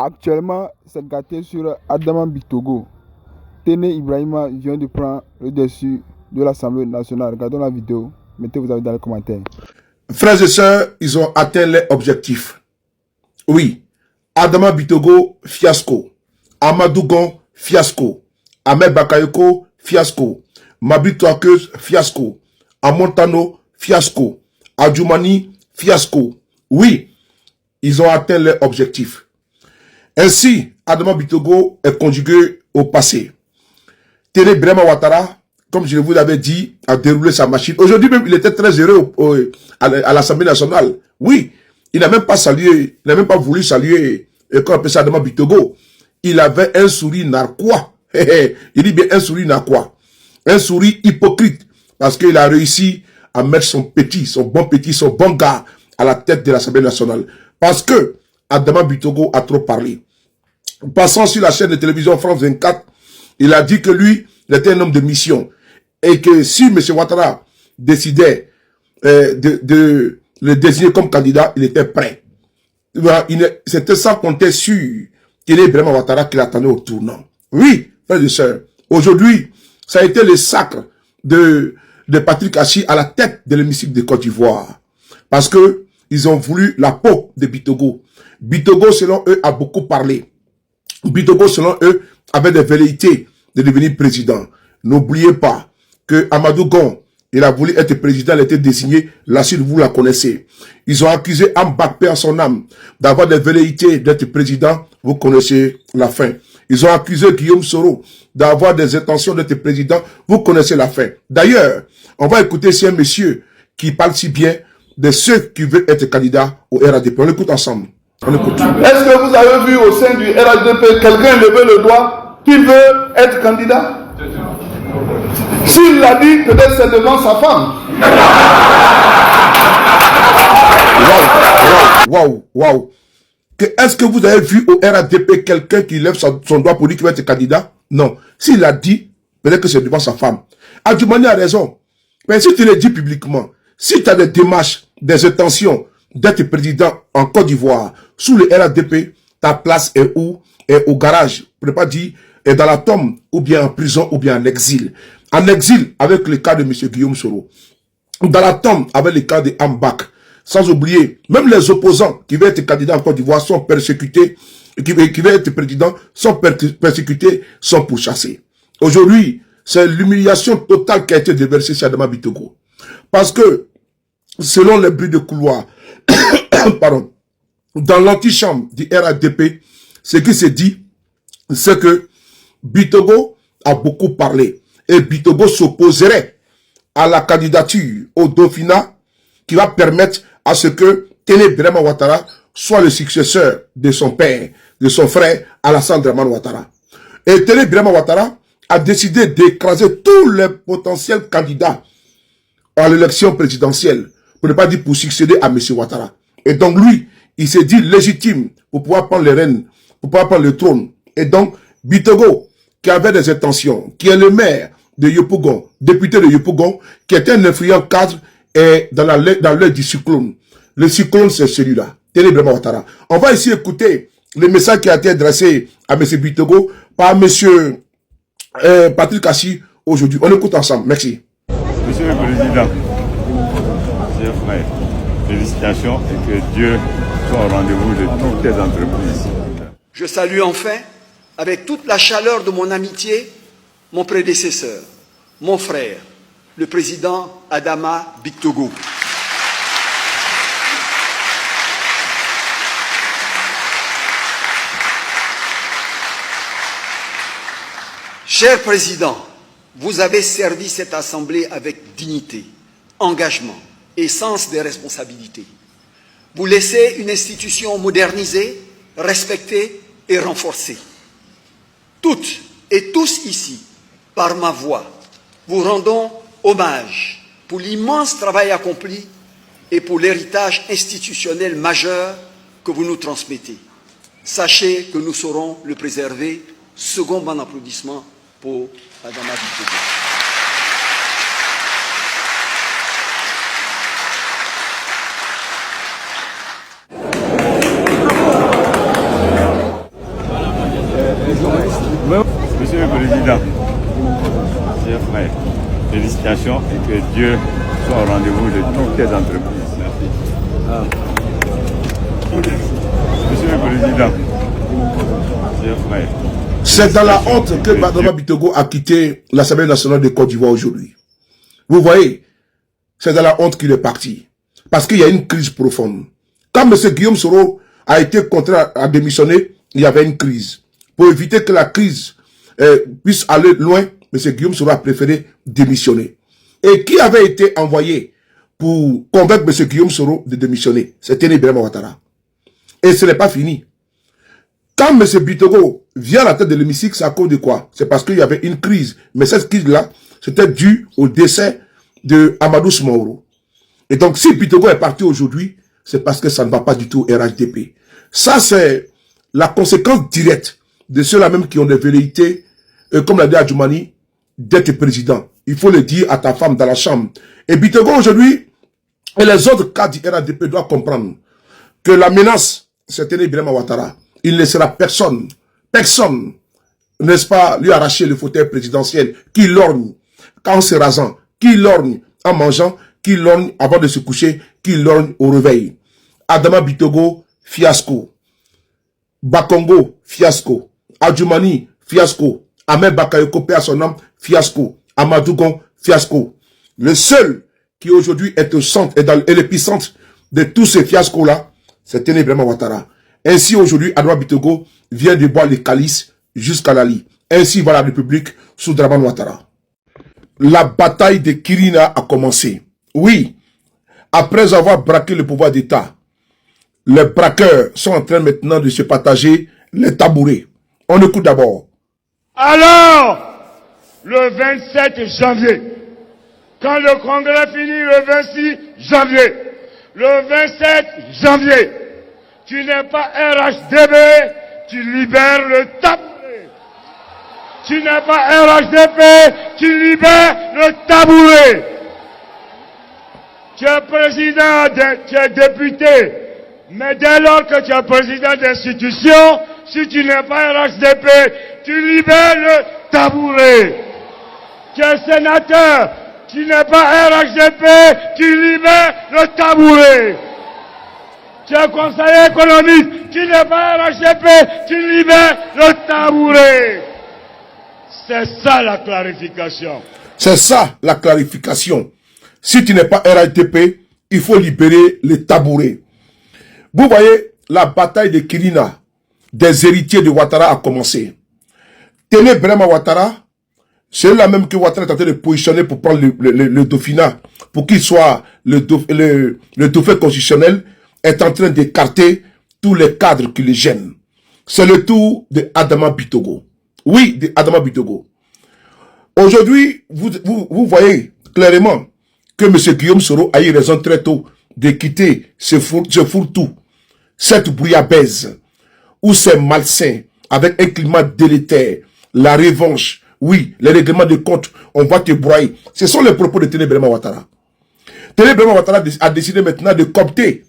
Actuellement, c'est gâté sur Adama Bitogo. Téné Ibrahima vient de prendre le dessus de l'Assemblée nationale. Regardons la vidéo. Mettez vos avis dans les commentaires. Frères et sœurs, ils ont atteint leur objectif. Oui. Adama Bitogo, fiasco. Amadou Gon, fiasco. Ahmed Bakayoko, fiasco. Mabi Touakeuse, fiasco. Amontano, fiasco. Adjoumani, fiasco. Oui, ils ont atteint leur objectif. Ainsi, Adama Bitogo est conjugué au passé. Téné Ibrahima Ouattara, comme je vous l'avais dit, a déroulé sa machine. Aujourd'hui même, il était très heureux à l'Assemblée nationale. Oui, il n'a même pas salué, il n'a même pas voulu saluer, qu'on appelle ça Adama Bitogo. Il avait un sourire narquois. Il dit bien un sourire narquois. Un sourire hypocrite. Parce qu'il a réussi à mettre son bon gars à la tête de l'Assemblée nationale. Parce que Adama Bitogo a trop parlé. Passant sur la chaîne de télévision France 24, il a dit que lui, il était un homme de mission. Et que si M. Ouattara décidait de le désigner comme candidat, il était prêt. C'était sans compter sur qu'il est vraiment Ouattara qui l'attendait au tournant. Oui, frères et sœurs, aujourd'hui, ça a été le sacre de Patrick Achi à la tête de l'hémicycle de Côte d'Ivoire. Parce que ils ont voulu la peau de Bitogo. Bitogo, selon eux, a beaucoup parlé. Bitogo, selon eux, avait des velléités de devenir président. N'oubliez pas que Amadou Gon, il a voulu être président, il a été désigné, la suite vous la connaissez. Ils ont accusé Ambakpe en son âme d'avoir des velléités d'être président, vous connaissez la fin. Ils ont accusé Guillaume Soro d'avoir des intentions d'être président, vous connaissez la fin. D'ailleurs, on va écouter si un monsieur qui parle si bien de ceux qui veulent être candidats au RADP. On l'écoute ensemble. On écoute. Est-ce que vous avez vu au sein du RADP quelqu'un lever le doigt qui veut être candidat? S'il l'a dit, peut-être c'est devant sa femme. Waouh. Est-ce que vous avez vu au RADP quelqu'un qui lève son doigt pour dire qu'il va être candidat? Non. S'il l'a dit, peut-être que c'est devant sa femme. Adjoumani a raison. Mais si tu le dis publiquement, si tu as des démarches, des intentions d'être président en Côte d'Ivoire, sous le RADP, ta place est où? Est au garage. Je ne peux pas dire est dans la tombe, ou bien en prison, ou bien en exil. En exil, avec le cas de M. Guillaume Soro. Dans la tombe, avec le cas de Ambak. Sans oublier, même les opposants qui veulent être candidats en Côte d'Ivoire sont persécutés, qui veulent être présidents sont persécutés, sont pourchassés. Aujourd'hui, c'est l'humiliation totale qui a été déversée sur Adama Bitogo. Parce que, selon les bruits de couloir, pardon, dans l'antichambre du RADP, ce qui se dit, c'est que Bitogo a beaucoup parlé. Et Bitogo s'opposerait à la candidature au Dauphinat qui va permettre à ce que Téné Ibrahima Ouattara soit le successeur de son père, de son frère Alassane Dramane Ouattara. Et Téné Ibrahima Ouattara a décidé d'écraser tous les potentiels candidats à l'élection présidentielle, pour ne pas dire pour succéder à M. Ouattara. Et donc lui, il s'est dit légitime pour pouvoir prendre les rênes, pour pouvoir prendre le trône. Et donc, Bitogo, qui avait des intentions, qui est le maire de Yopougon, député de Yopougon, qui était un influent cadre et dans l'œil du cyclone. Le cyclone, c'est celui-là, Téné Ibrahima Ouattara. On va ici écouter le message qui a été adressé à M. Bitogo par M. Patrick Achi aujourd'hui. On écoute ensemble. Merci. Monsieur le Président, chers frères, félicitations et que Dieu soit au rendez-vous de toutes les entreprises. Je salue enfin, avec toute la chaleur de mon amitié, mon prédécesseur, mon frère, le président Adama Bitogo. Cher Président, vous avez servi cette Assemblée avec dignité, engagement et sens des responsabilités. Vous laissez une institution modernisée, respectée et renforcée. Toutes et tous ici, par ma voix, vous rendons hommage pour l'immense travail accompli et pour l'héritage institutionnel majeur que vous nous transmettez. Sachez que nous saurons le préserver. Second bon applaudissement pour Adama Bitogo. Monsieur le Président, chers frères, félicitations et que Dieu soit au rendez-vous de toutes les entreprises. Merci. Monsieur le Président, chers frères. C'est dans la honte que Adama Bitogo a quitté l'Assemblée nationale de Côte d'Ivoire aujourd'hui. Vous voyez, c'est dans la honte qu'il est parti. Parce qu'il y a une crise profonde. Quand M. Guillaume Soro a été contraint à démissionner, il y avait une crise. Pour éviter que la crise puisse aller loin, M. Guillaume Soro a préféré démissionner. Et qui avait été envoyé pour convaincre M. Guillaume Soro de démissionner? C'était Ibrahima Ouattara. Et ce n'est pas fini. Quand M. Bitogo vient à la tête de l'hémicycle, c'est à cause de quoi? C'est parce qu'il y avait une crise. Mais cette crise-là, c'était dû au décès de Amadou Soumaoro. Et donc, si Bitogo est parti aujourd'hui, c'est parce que ça ne va pas du tout au RHDP. Ça, c'est la conséquence directe de ceux-là même qui ont des velléités, comme l'a dit Adjoumani, d'être président. Il faut le dire à ta femme dans la chambre. Et Bitogo aujourd'hui, et les autres cadres du RHDP doivent comprendre que la menace, c'est Ibrahima Ouattara. Il ne laissera personne, n'est-ce pas, lui arracher le fauteuil présidentiel, qui lorgne en se rasant, qui lorgne en mangeant, qui lorgne avant de se coucher, qui lorgne au réveil. Adama Bitogo, fiasco. Bakongo, fiasco. Adjoumani, fiasco. Ahmed Bakayoko, paix à son âme, fiasco. Amadougon, fiasco. Le seul qui aujourd'hui est au centre et dans l'épicentre de tous ces fiascos-là, c'est Ibrahima Ouattara. Ainsi, aujourd'hui, Adama Bitogo vient de boire les calices jusqu'à Lali. Ainsi va la République sous Dramane Ouattara. La bataille de Kirina a commencé. Oui, après avoir braqué le pouvoir d'État, les braqueurs sont en train maintenant de se partager les tabourets. On écoute d'abord. Alors, le 27 janvier, quand le congrès finit le 26 janvier, le 27 janvier, tu n'es pas RHDP, tu libères le tabouret. Tu n'es pas RHDP, tu libères le tabouret. Tu es président, tu es député, mais dès lors que tu es président d'institution, si tu n'es pas RHDP, tu libères le tabouret. Tu es sénateur, tu n'es pas RHDP, tu libères le tabouret. Tu es conseiller économique, tu n'es pas RHDP, tu libères le tabouret. C'est ça la clarification. C'est ça la clarification. Si tu n'es pas RHDP, il faut libérer les tabourets. Vous voyez, la bataille de Kirina, des héritiers de Ouattara a commencé. Téné Ibrahima Ouattara, c'est là même que Ouattara est en train de positionner pour prendre le dauphinat, pour qu'il soit le dauphin constitutionnel, est en train d'écarter tous les cadres qui le gênent. C'est le tour de Adama Bitogo. Oui, de Adama Bitogo. Aujourd'hui, vous voyez clairement que M. Guillaume Soro a eu raison très tôt de quitter ce fourre-tout, cette bouillabaisse, où c'est malsain, avec un climat délétère, la revanche, oui, les règlements de compte, on va te broyer. Ce sont les propos de Téné Ibrahima Ouattara. Téné Ibrahima Ouattara a décidé maintenant de coopter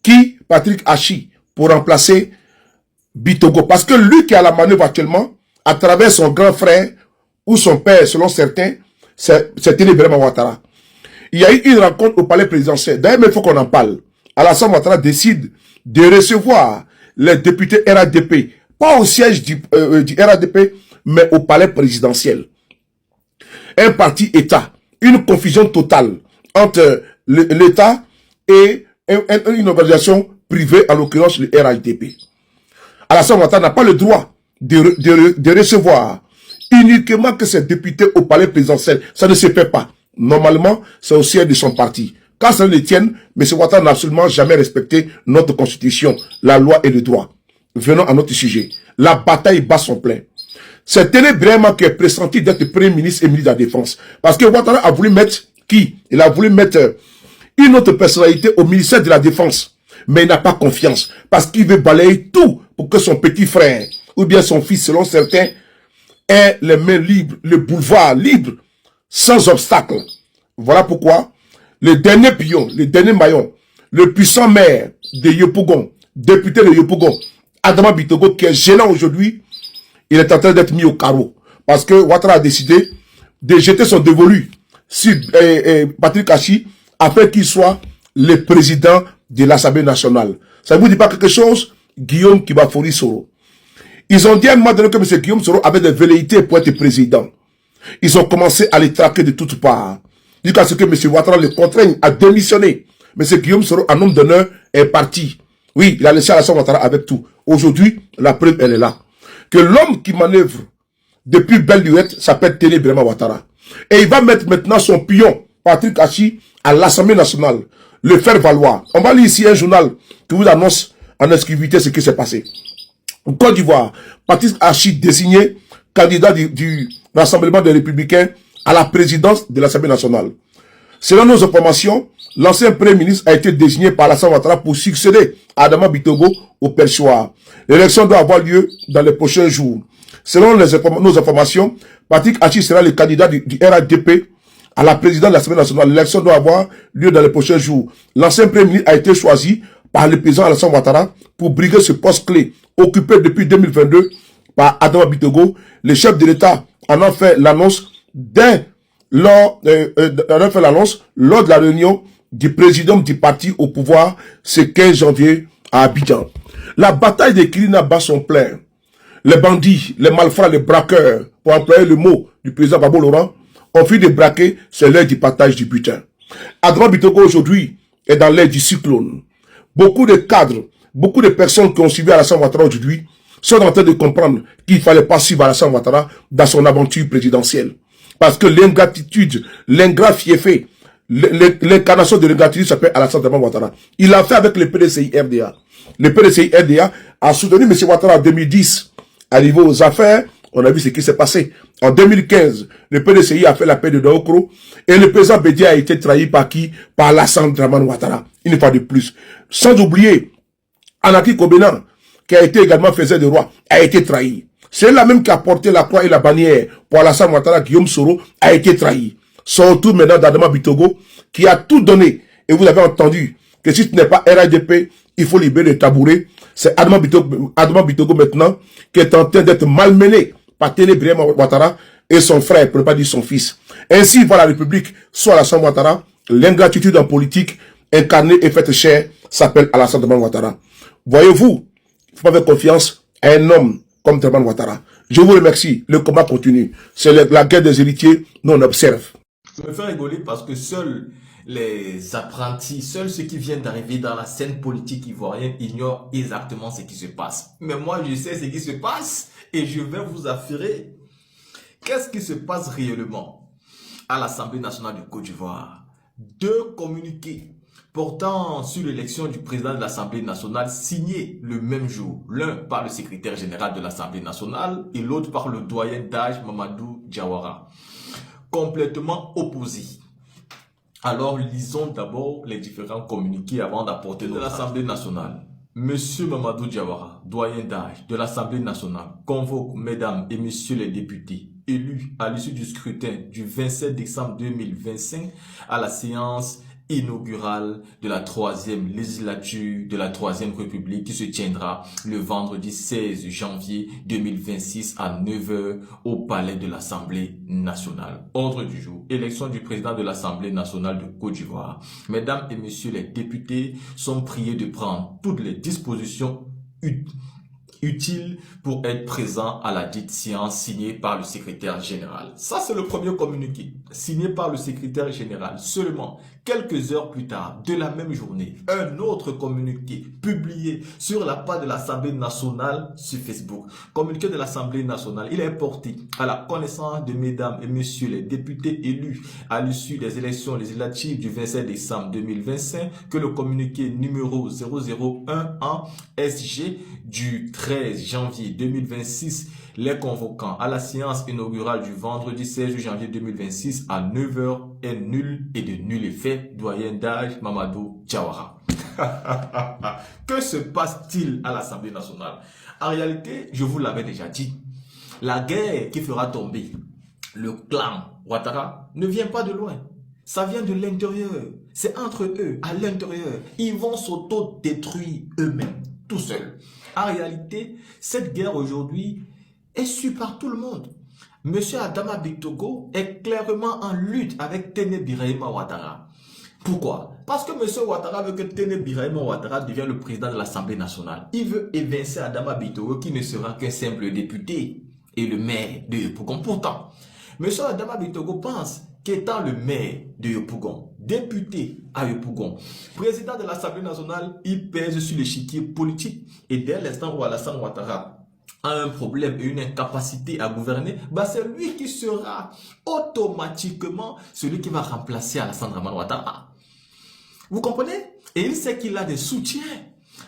qui Patrick Hachi pour remplacer Bitogo. Parce que lui qui a la manœuvre actuellement, à travers son grand frère ou son père, selon certains, c'est Téné Ibrahima Ouattara. Il y a eu une rencontre au palais présidentiel. D'ailleurs, il faut qu'on en parle. Alassane Ouattara décide de recevoir les députés RHDP, pas au siège du RHDP, mais au palais présidentiel. Un parti État, une confusion totale entre l'État et une organisation privée, en l'occurrence le RHDP. Alassane Ouattara n'a pas le droit de recevoir uniquement que ses députés au palais présidentiel. Ça ne se fait pas. Normalement, c'est au siège de son parti. Quand ça le tienne, M. Ouattara n'a absolument jamais respecté notre constitution, la loi et le droit. Venons à notre sujet. La bataille bat son plein. C'est Téné Ibrahima qui est pressenti d'être Premier ministre et ministre de la Défense. Parce que Ouattara a voulu mettre qui? Il a voulu mettre une autre personnalité au ministère de la Défense. Mais il n'a pas confiance. Parce qu'il veut balayer tout pour que son petit frère, ou bien son fils, selon certains, ait les mains libres, le boulevard libre, sans obstacle. Voilà pourquoi le dernier pion, le dernier maillon, le puissant maire de Yopougon, député de Yopougon, Adama Bitogo, qui est gênant aujourd'hui, il est en train d'être mis au carreau. Parce que Ouattara a décidé de jeter son dévolu sur Patrick Achi afin qu'il soit le président de l'Assemblée nationale. Ça ne vous dit pas quelque chose? Guillaume Kibafori Soro. Ils ont dit à un moment donné que M. Guillaume Soro avait des velléités pour être président. Ils ont commencé à les traquer de toutes parts. Jusqu'à ce que M. Ouattara le contraigne à démissionner. M. Guillaume Soro, un homme d'honneur, est parti. Oui, il a laissé Alassane Ouattara avec tout. Aujourd'hui, la preuve, elle est là. Que l'homme qui manœuvre depuis belle lurette s'appelle Téné Birama Ouattara. Et il va mettre maintenant son pion, Patrick Achi, à l'Assemblée nationale. Le faire valoir. On va lire ici un journal qui vous annonce en exclusivité ce qui s'est passé. En Côte d'Ivoire, Patrick Achi désigné candidat du Rassemblement des Républicains à la présidence de l'Assemblée nationale. Selon nos informations, l'ancien Premier ministre a été désigné par Alassane Ouattara pour succéder à Adama Bitogo au perchoir. L'élection doit avoir lieu dans les prochains jours. Selon nos informations, Patrick Achi sera le candidat du RADP à la présidence de l'Assemblée nationale. L'élection doit avoir lieu dans les prochains jours. L'ancien Premier ministre a été choisi par le président Alassane Ouattara pour briguer ce poste clé, occupé depuis 2022 par Adama Bitogo. Le chef de l'État en a fait l'annonce lors de la réunion du président du parti au pouvoir ce 15 janvier à Abidjan. La bataille des Kirina bat son plein. Les bandits, les malfrats, les braqueurs, pour employer le mot du président Babo Laurent, ont fini de braquer, c'est l'heure du partage du butin. Adama Bitogo aujourd'hui est dans l'ère du cyclone. Beaucoup de cadres, beaucoup de personnes qui ont suivi Alassane Ouattara aujourd'hui sont en train de comprendre qu'il ne fallait pas suivre Alassane Ouattara dans son aventure présidentielle. Parce que l'ingratitude, l'ingrat fiefé, l'incarnation de l'ingratitude s'appelle Alassane Ouattara. Il l'a fait avec le PDCI RDA. Le PDCI RDA a soutenu M. Ouattara en 2010. Arrivé aux affaires, on a vu ce qui s'est passé. En 2015, le PDCI a fait la paix de Daokro et le président Bédia a été trahi par qui? Par Alassane Ouattara. Une fois de plus. Sans oublier, Anaki Kobenan, qui a été également faiseur de roi, a été trahi. C'est là même qui a porté la croix et la bannière pour Alassane Ouattara. Guillaume Soro a été trahi. Surtout maintenant d'Adama Bitogo, qui a tout donné. Et vous avez entendu que si ce n'est pas RADP, il faut libérer le tabouret. C'est Adama Bitogo maintenant qui est en train d'être malmené par Téné Birama Ouattara et son frère, pour ne pas dire son fils. Ainsi va la République, soit Alassane Ouattara. L'ingratitude en politique, incarnée et faite chère, s'appelle Alassane Ouattara. Voyez-vous, il faut faire confiance à un homme comme Draman Ouattara. Je vous remercie. Le combat continue. C'est la guerre des héritiers. Nous, on observe. Ça me fait rigoler parce que seuls les apprentis, seuls ceux qui viennent d'arriver dans la scène politique ivoirienne ignorent exactement ce qui se passe. Mais moi, je sais ce qui se passe et je vais vous affirmer qu'est-ce qui se passe réellement à l'Assemblée nationale de Côte d'Ivoire. 2 communiqués portant sur l'élection du président de l'Assemblée nationale signés le même jour, l'un par le secrétaire général de l'Assemblée nationale et l'autre par le doyen d'âge Mamadou Diawara, complètement opposés. Alors lisons d'abord les différents communiqués avant d'apporter de l'Assemblée nationale. Monsieur Mamadou Diawara, doyen d'âge de l'Assemblée nationale, convoque mesdames et messieurs les députés élus à l'issue du scrutin du 27 décembre 2025 à la séance inaugurale de la 3e législature de la 3e République qui se tiendra le vendredi 16 janvier 2026 à 9 h au palais de l'Assemblée nationale. Ordre du jour, élection du président de l'Assemblée nationale de Côte d'Ivoire. Mesdames et messieurs les députés sont priés de prendre toutes les dispositions utile pour être présent à la dite séance signée par le secrétaire général. Ça, c'est le premier communiqué, signé par le secrétaire général. Seulement, quelques heures plus tard, de la même journée, un autre communiqué publié sur la page de l'Assemblée nationale sur Facebook. Communiqué de l'Assemblée nationale, il est porté à la connaissance de mesdames et messieurs les députés élus à l'issue des élections législatives du 27 décembre 2025 que le communiqué numéro 001 SG du 13 janvier 2026 les convoquant à la séance inaugurale du vendredi 16 janvier 2026 à 9 h est nul et de nul effet, doyen d'âge Mamadou Diawara. Que se passe-t-il à l'Assemblée nationale? En réalité, je vous l'avais déjà dit, la guerre qui fera tomber le clan Ouattara ne vient pas de loin. Ça vient de l'intérieur. C'est entre eux, à l'intérieur. Ils vont s'auto-détruire eux-mêmes, tout seuls. En réalité, cette guerre aujourd'hui est su par tout le monde. M. Adama Bitogo est clairement en lutte avec Tene Birahima Ouattara. Pourquoi? Parce que M. Ouattara veut que Tene Birahima Ouattara devienne le président de l'Assemblée nationale. Il veut évincer Adama Bitogo qui ne sera qu'un simple député et le maire de Yopougon. Pourtant, M. Adama Bitogo pense qu'étant le maire de Yopougon, député à Yopougon, président de l'Assemblée nationale, il pèse sur l'échiquier politique. Et dès l'instant où Alassane Ouattara a un problème et une incapacité à gouverner, bah c'est lui qui sera automatiquement celui qui va remplacer Alassane Dramane Ouattara. Vous comprenez? Et il sait qu'il a des soutiens.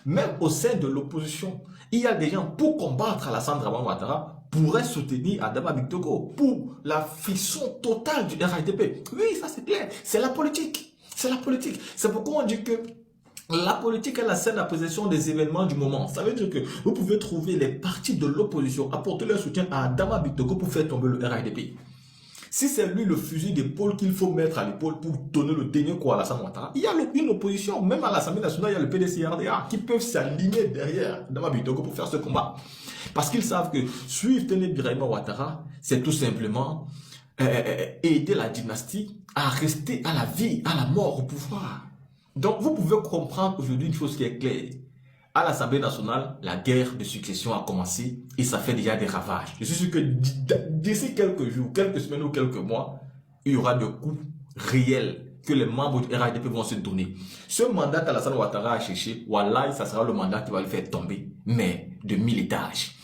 Même au sein de l'opposition, il y a des gens pour combattre Alassane Dramane Ouattara pourraient soutenir Adama Bitogo pour la fission totale du RHDP. Oui, ça c'est clair. C'est la politique. C'est la politique. C'est pourquoi on dit que la politique est la scène d'appréciation des événements du moment. Ça veut dire que vous pouvez trouver les partis de l'opposition apporter leur soutien à Adama Bitogo pour faire tomber le RHDP. Si c'est lui le fusil d'épaule qu'il faut mettre à l'épaule pour donner le dernier coup à Alassane Ouattara, il y a une opposition, même à l'Assemblée nationale, il y a le PDC-RDA qui peuvent s'aligner derrière Adama Bitogo pour faire ce combat. Parce qu'ils savent que suivre Tene Birahima Ouattara, c'est tout simplement aider la dynastie à rester à la vie, à la mort au pouvoir. Donc vous pouvez comprendre aujourd'hui une chose qui est claire. À l'Assemblée nationale, la guerre de succession a commencé et ça fait déjà des ravages. Je suis sûr que d'ici quelques jours, quelques semaines ou quelques mois, il y aura des coups réels que les membres du RHDP vont se donner. Ce mandat qu'Alassane Ouattara a cherché, wallah, ça sera le mandat qui va le faire tomber, mais de 1000 étages.